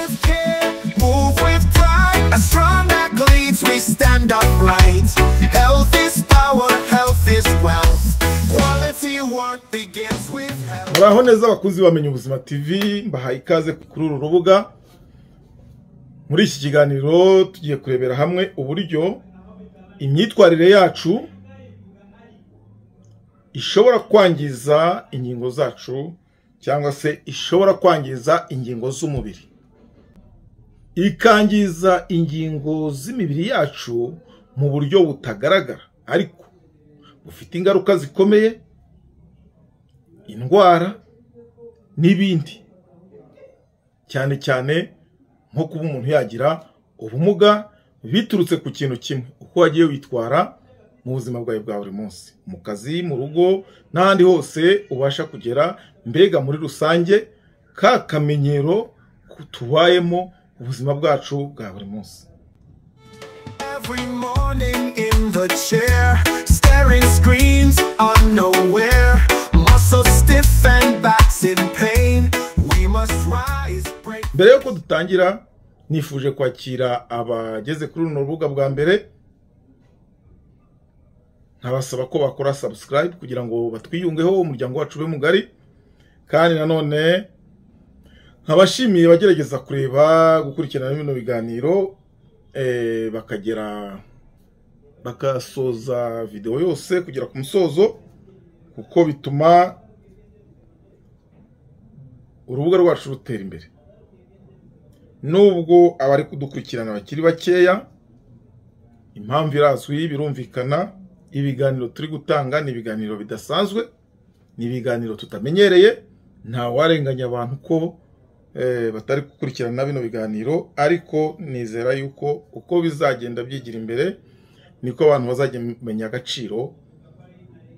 with care, move with pride. As strong athletes, we stand upright. Health is power, health is wealth. Quality work begins with health. Muraho neza abakunzi bamenye ubuzima TV, mbahaye ikaze kuri uru rubuga. Muri iki kiganiro tugiye kurebera hamwe uburyo imyitwarire yacu ishobora kwangiza ingingo zacu cyangwa se ishobora kwangiza ingingo z'umubiri. Ikangiza ingingo z'imibiri yacu mu buryo butagaragara ariko bufite ingaruka zikomeye, indwara n'ibindi, cyane cyane nko kuba umuntu yagira ubumuga biturutse ku kintu kimwe, uko wagiye witwara mu buzima bwawe bwa buri munsi, mu kazi, mu rugo n'ahandi hose ubasha kugera, mbega muri rusange ka kamenyero tubayemo ubuzima bwacu bwa buri munsi. Every morning in the chair, staring screens unaware, muscles stiff and backs in pain. We must rise, break. Mbere yuko dutangira, nifuje kwakira abageze kuri runo rubuga bwa mbere, nkabasaba ko bakora subscribe kugira ngo batwiyungeho umuryango wacu ube mugari, kandi nanone nkabashimiye bagerageza kureba gukurikirana bino biganiro bakasoza video yose kugera ku musozo, kuko bituma urubuga rwacu rutera imbere. Nubwo abari kudukurikirana bakiri bakeya, impamvu irazwi, birumvikana. Ibiganiro turi gutanga ni ibiganiro bidasanzwe, ni ibiganiro tutamenyereye, nta warenganya abantu ko batari gukurikirana bino biganiro, ariko nizera yuko uko bizagenda byigira imbere niko abantu bazajya agaciro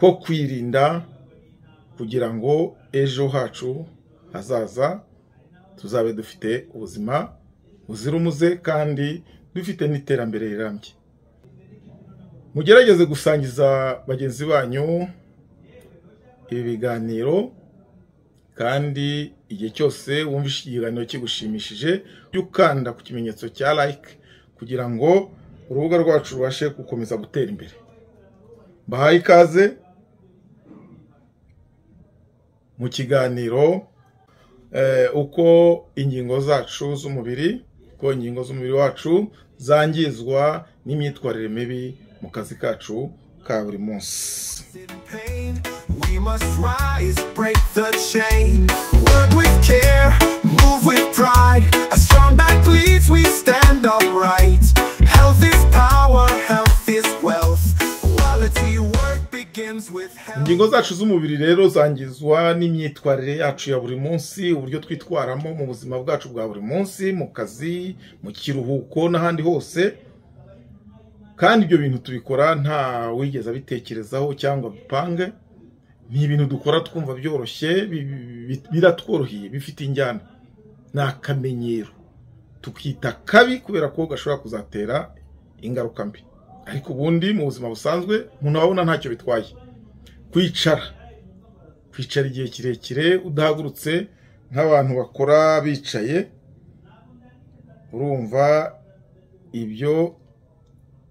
ko kwirinda, kugira ngo ejo hacu hazaza tuzabe dufite ubuzima buzira umuze kandi dufite n'iterambere rirambye. Mugerageze gusangiza bagenzi banyu ibi biganiro, kandi igihe cyose wumvishe ikiganiro kigushimishije ukanda ku kimenyetso cya like kugira ngo urubuga rwacu rubashe gukomeza gutera imbere. Bahaye ikaze mu kiganiro uko ingingo zacu z'umubiri, ko ingingo z'umubiri wacu zangizwa n'imyitwarire mibi mu kazi kacu ka buri munsi. We must rise, break the chain. Work with care, move with pride. As strong athletes, we stand upright. Health is power, health is wealth. Quality work begins with health. Ingingo zacu z'umubiri rero zangizwa n'imyitwarire yacu ya buri munsi, uburyo twitwaramo mu buzima bwacu bwa buri munsi, mu kazi, mu kiruhuko n'ahandi hose. Kandi ibyo bintu tubikora nta wigeze abitekerezaho cyangwa bipange. Ni ibintu dukora twumva byoroshye, biratworoheye, bifite injyana. Nta kamenyero tukita kabi kubera ko gashobora kuzatera ingaruka mbi. Ariko ubundi mu buzima busanzwe umuntu abona ntacyo bitwaye. Kwicara igihe kirekire udahagurutse nk'abantu bakora bicaye, urumva ibyo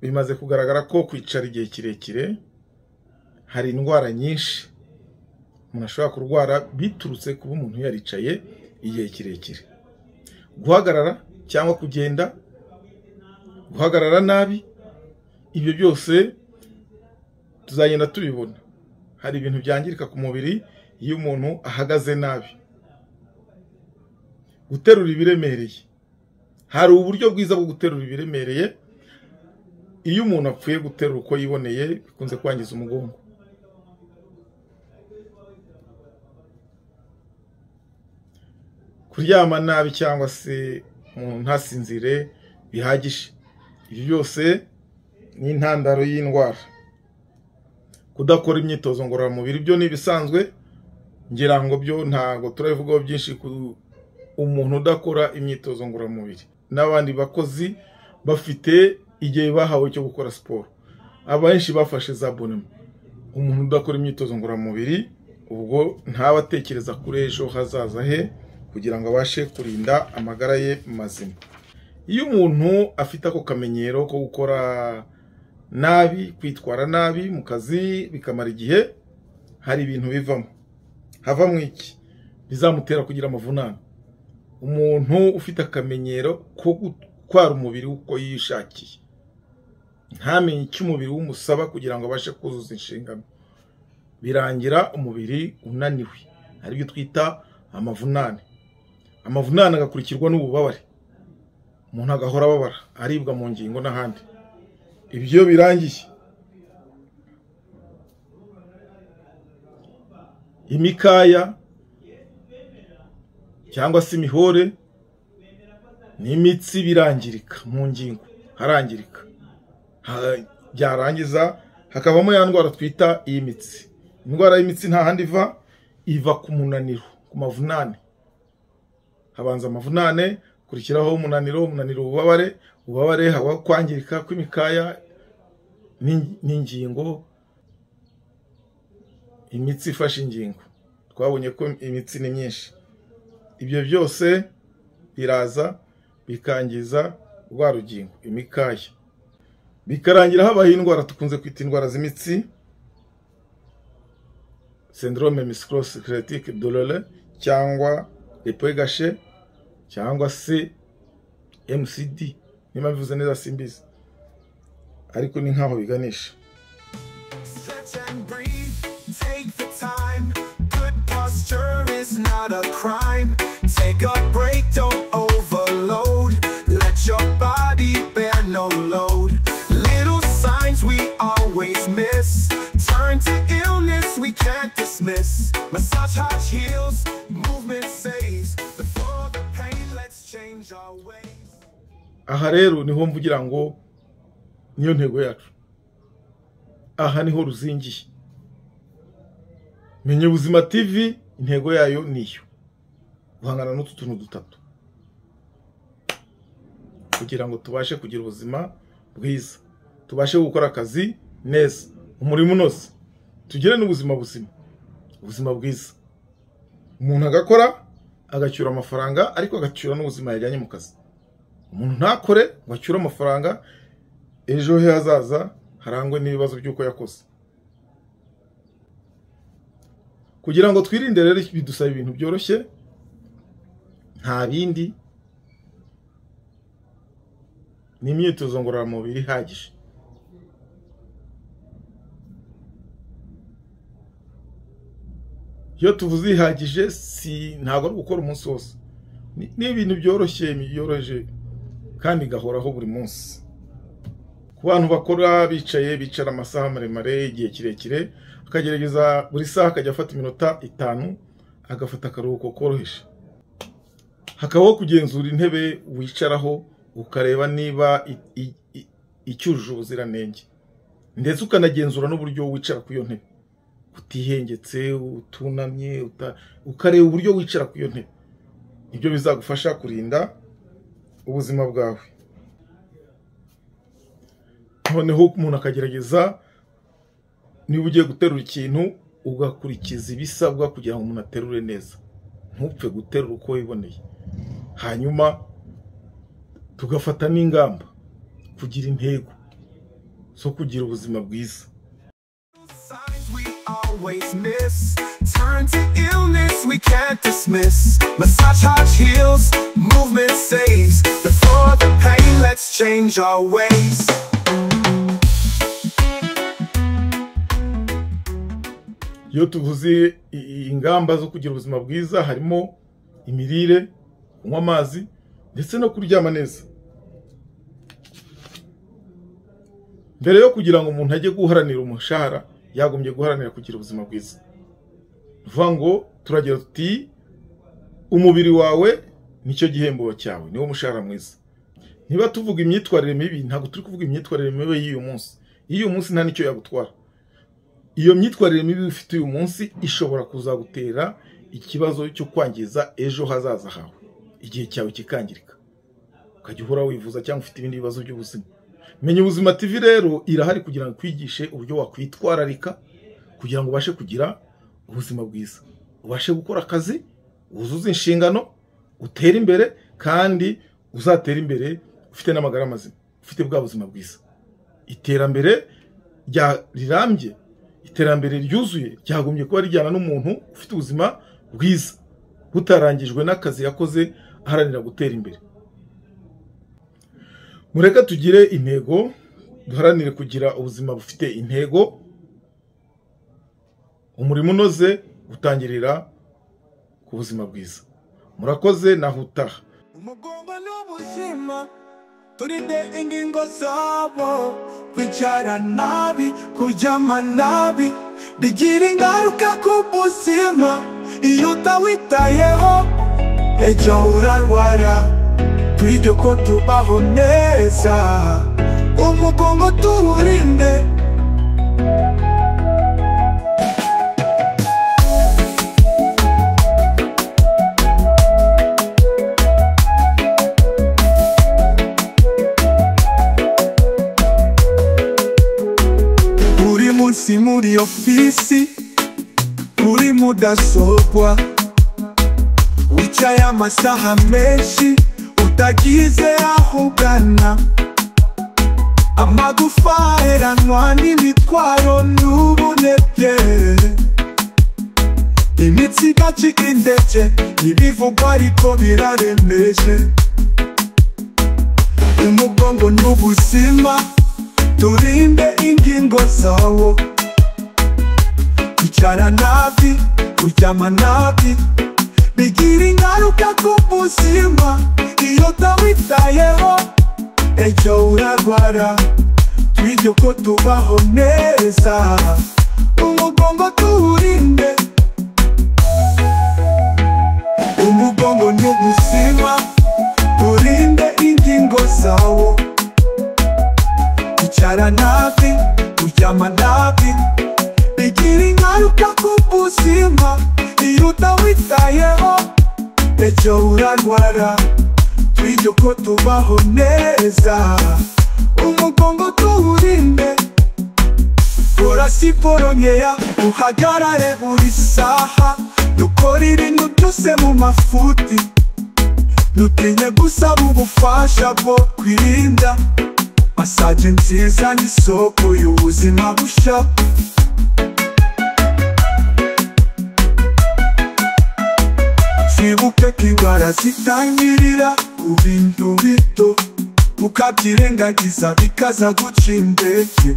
bimaze kugaragara ko kwicara igihe kirekire hari indwara nyinshi umuntu ashobora kurwara biturutse kuba umuntu yaricaye igihe kirekire. Guhagarara cyangwa kugenda, guhagarara nabi, ibyo byose tuzagenda tubibona. Hari ibintu byangirika ku mubiri iyo umuntu ahagaze nabi. Guterura ibiremereye, hari uburyo bwiza bwo guterura ibiremereye. Iyo umuntu apfuye guterura uko yiboneye bikunze kwangiza umugongo. Kuryama nabi cyangwa se umuntu ntasinzire bihagije, ibi byose ni intandaro y'indwara. Kudakora imyitozo ngororamubiri byo ni ibisanzwe, ngira ngo byo ntago turabivugaho byinshi ku umuntu udakora imyitozo ngororamubiri. N'abandi bakozi bafite igihe bahawe cyo gukora siporo, abenshi bafashe za bonema. Umuntu udakora imyitozo ngororamubiri ubwo ntabatekereza kuri ejo hazaza he, kugira ngo abashe kurinda amagara ye mazima. Iyo umuntu afite ako kamenyero ko gukora nabi, kwitwara nabi mu kazi bikamara igihe, hari ibintu bivamo. Havamo iki? Bizamutera kugira amavunane. Umuntu ufite akamenyero ko gutwara umubiri uko yishakiye, ntamenye icyo umubiri umusaba kugira ngo abashe kuzuza inshingano, birangira umubiri unaniwe, ari byo twita amavunane. Amavunane agakurikirwa n'ububabare, umuntu agahora ababara, aribwa mu ngingo n'ahandi. Ibyo birangiye, imikaya cyangwa se imihore n'imitsi birangirika mu ngingo, harangirika. Byarangiza hakavamo ya ndwara twita iy'imitsi. Indwara y'imitsi nta handi iva ku munaniro, ku mavunane. Habanza amavunane, kurikiraho umunaniro, ububabare, haba kwangirika kw'imikaya n'ingingo, imitsi ifashe ingingo. Twabonye ko imitsi ni myinshi. Ibyo byose biraza bikangiza rwa rugingo, imikaya. Bikarangira habaho indwara tukunze kwita indwara z'imitsi, syndrome musculo-squelettique douloureuse, cyangwa épaules gâchées, cyangwa se MCD. Niba bivuze neza simbizi, ariko ni nkaho biganisha. Not a crime. Take a break, don't overload. Let your body bear no load. Little signs we always miss turn to illness we can't dismiss. Massage heart heals, movement saves. Before the pain, let's change our ways. Aha rero niho mvugira ngo niyo ntego yacu. Aha niho ruzingiye. Menye Ubuzima TV, intego yayo niyo guhangana n'utu tuntu dutatu, kugira ngo tubashe kugira ubuzima bwiza, tubashe gukora akazi neza, umurimo unoze, tugire n'ubuzima buzima, ubuzima bwiza. Umuntu agakora agacyura amafaranga, ariko agacyura n'ubuzima yajyanye mu kazi. Umuntu ntakore ngo acyure amafaranga, ejo he hazaza harangwe n'ibibazo by'uko yakoze. Kugira ngo twirinde rero bidusaba ibintu byoroshye, nta bindi, ni imyitozo ngororamubiri ihagije. Iyo tuvuze ihagije, ntabwo ari gukora umunsi wose, ni ibintu byoroheje kandi gahoraho buri munsi. Ku bantu bakora bicara amasaha maremare, igihe kirekire, akagerageza buri saha akajya afata iminota 5, agafata akaruhuko koroheje. Hakabaho kugenzura intebe wicaraho, ukareba niba icyujuje ubuziranenge, ndetse ukanagenzura n'uburyo wicara ku iyo ntebe, utihengetse, utunamye, ukareba uburyo wicara ku iyo ntebe. Ibyo bizagufasha kurinda ubuzima bwawe. Noneho umuntu akagerageza, niba ugiye guterura ikintu, ugakurikiza ibisabwa kugira ngo umuntu aterure neza, ntupfe guterura uko wiboneye. Hanyuma tugafata n'ingamba, kugira intego zo kugira ubuzima bwiza. Always miss turn to illness we can't dismiss. Massage heart heals, movement saves. Before the pain, let's change our ways. Iyo tuvuze ingamba zo kugira ubuzima bwiza, harimo imirire, kunywa amazi, ndetse no kuryama neza. Mbere yo kugira ngo umuntu ajye guharanira umushahara, yagombye guharanira kugira ubuzima bwiza. Vuga ngo turagira tuti umubiri wawe nicyo gihembo cyawe, niwo mushahara mwiza. Niba tuvuga imyitwarire mibi, ntabwo turi kuvuga imyitwarire mibi y'uyu munsi. Iyo munsi nta nicyo yagutwara. Iyo myitwarire mibi ufite uyu munsi ishobora kuzagutera ikibazo cyo kwangiza ejo hazaza hawe, igihe cyawe kikangirika, ukajya uhora wivuza cyangwa ufite ibindi bibazo by'ubuzima. Menye Ubuzima TV rero irahari kugira ngo kwigishe uburyo wakwitwararika kugira ngo ubashe kugira ubuzima bwiza, ubashe gukora akazi, wuzuze inshingano, utere imbere kandi uzatera imbere ufite n'amagara mazima, ufite bwa buzima bwiza. Iterambere rirambye, iterambere ryuzuye ryagumye kuba rijyana n'umuntu ufite ubuzima bwiza butarangijwe n'akazi yakoze aharanira gutera imbere. Mureka tugire intego, duharanire kugira ubuzima bufite intego. Umurimo unoze utangirira ku buzima bwiza. Murakoze naho utaha. Umugongo n'ubuzima turinde ingingo zabo, kwicara nabi, kuryama nabi bigira ingaruka ku buzima. Iyo utawitayeho ejo urarwara, twige ko tubaho neza. Umugongo tuwurinde. Buri munsi muri ofisi, uri mudasobwa, wicaye amasaha menshi utagize aho ugana. Amagufa aheranwa n'imitwaro n'ubunebwe, imitsi igacika intege, ibivugwa ariko biraremeje. Umugongo n'ubuzima turinde ingingo zawo, kwicara nabi, kuryama nabi bigira ingaruka ku buzima. Iyo utawitayeho ejo urarwara, twige ko tubaho neza. Umugongo tuwurinde. Umugongo n'ubuzima turinde ingingo zawo, kwicara nabi, kuryama nabi bigira ingaruka ku buzima. Iyo utawitayeho ejo urarwara, twige ko tubaho neza. Umugongo tuwurinde. Kora siporo nkeya, uhagarare buri saha, dukore ibintu byose mu mafuti, dutinye gusaba ubufasha bwo kwirinda. Massage nziza ni isoko y'ubuzima busha. Twibuke ko indwara zitangirira ku bintu bito, ukabyirengagiza bikaza guca intege.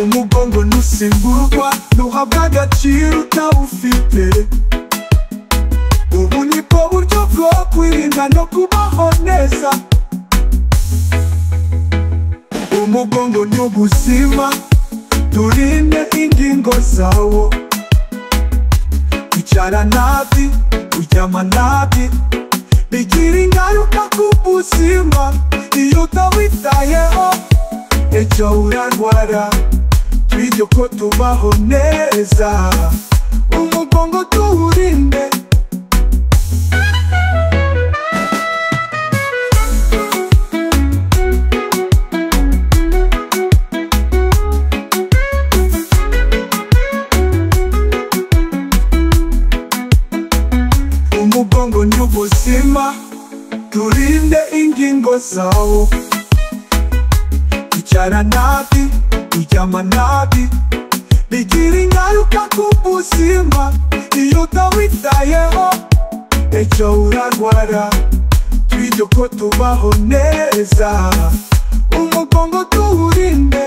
Umugongo ntusimburwa, ntuhabwa agaciro utawufite. Ubu nibwo buryo bwo kwirinda no kubaho neza. Umugongo n'ubuzima turinde ingingo zawo, kwicara nabi, kuryama nabi bigira ingaruka ku buzima. Iyo utawitayeho ejo urarwara, twige ko tubaho neza. Umugongo tuwurinde. Umugongo n'ubuzima turinde ingingo zawo, kwicara nabi, kuryama nabi bigira ingaruka ku buzima. Iyo utawitayeho ejo urarwara, twige ko tubaho neza. Umugongo tuwurinde.